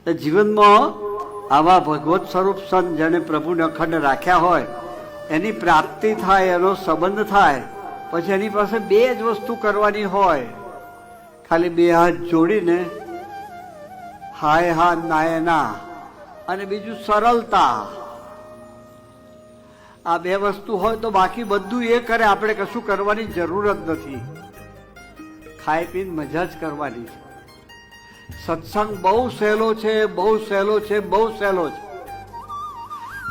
જીવનમાં આવા ભગવત સ્વરૂપ સંત જેને પ્રભુને અખંડ રાખ્યા હોય એની પ્રાપ્તિ થાય, એનો સંબંધ થાય, પછી એની પાસે બે જ વસ્તુ કરવાની હોય, ખાલી બે હાથ જોડીને હાય હા નાય ના, અને બીજું સરળતા. આ બે વસ્તુ હોય તો બાકી બધું એ કરે, આપણે કશું કરવાની જરૂર જ નથી. ખાઈ પીને મજા જ કરવાની છે. સત્સંગ બહુ સહેલો છે, બહુ સહેલો છે, બહુ સહેલો છે.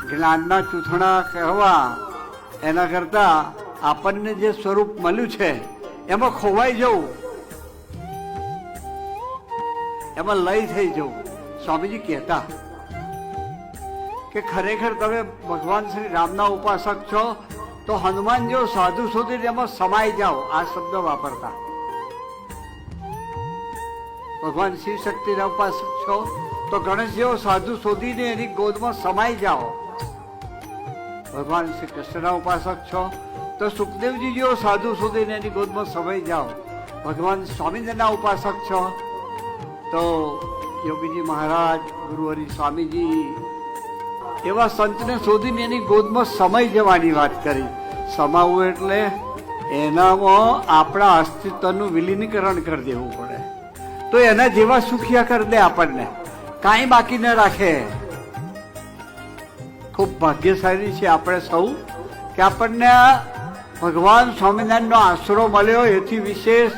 જ્ઞાનના ચૂંથણા કહેવા એના કરતા આપણને જે સ્વરૂપ મળ્યું છે એમાં ખોવાઈ જવું, એમાં લય થઈ જવું. સ્વામીજી કહેતા કે ખરેખર તમે ભગવાન શ્રી રામના ઉપાસક છો તો હનુમાન જેવો સાધુ શોધીને એમાં સમાઈ જાઓ. આ શબ્દ વાપરતા. ભગવાન શિવ શક્તિના ઉપાસક છો તો ગણેશ જેવો સાધુ શોધીને એની ગોદમાં સમાઈ જાઓ. ભગવાન શ્રી કૃષ્ણના ઉપાસક છો તો સુખદેવજી જેવો સાધુ શોધીને એની ગોદમાં સમાઈ જાઓ. ભગવાન સ્વામિનારાયણના ઉપાસક છો તો યોગીજી મહારાજ, ગુરુહરિ સ્વામીજી એવા સંતને શોધીને એની ગોદમાં સમાઈ જવાની વાત કરી. સમાવવું એટલે એનામાં આપણા અસ્તિત્વનું વિલીનીકરણ કરી દેવું પડે, તો એના જેવા સુખિયા કરી દે આપણને, કાંઈ બાકી ન રાખે. ખૂબ ભાગ્યશાળી છે આપણે સૌ કે આપણને ભગવાન સ્વામિનારાયણનો આશરો મળ્યો. એથી વિશેષ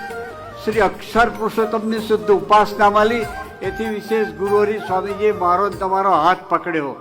શ્રી અક્ષર પુરુષોત્તમની શુદ્ધ ઉપાસના મળી. એથી વિશેષ ગુરુહરિ સ્વામીજીએ મારો તમારો હાથ પકડ્યો.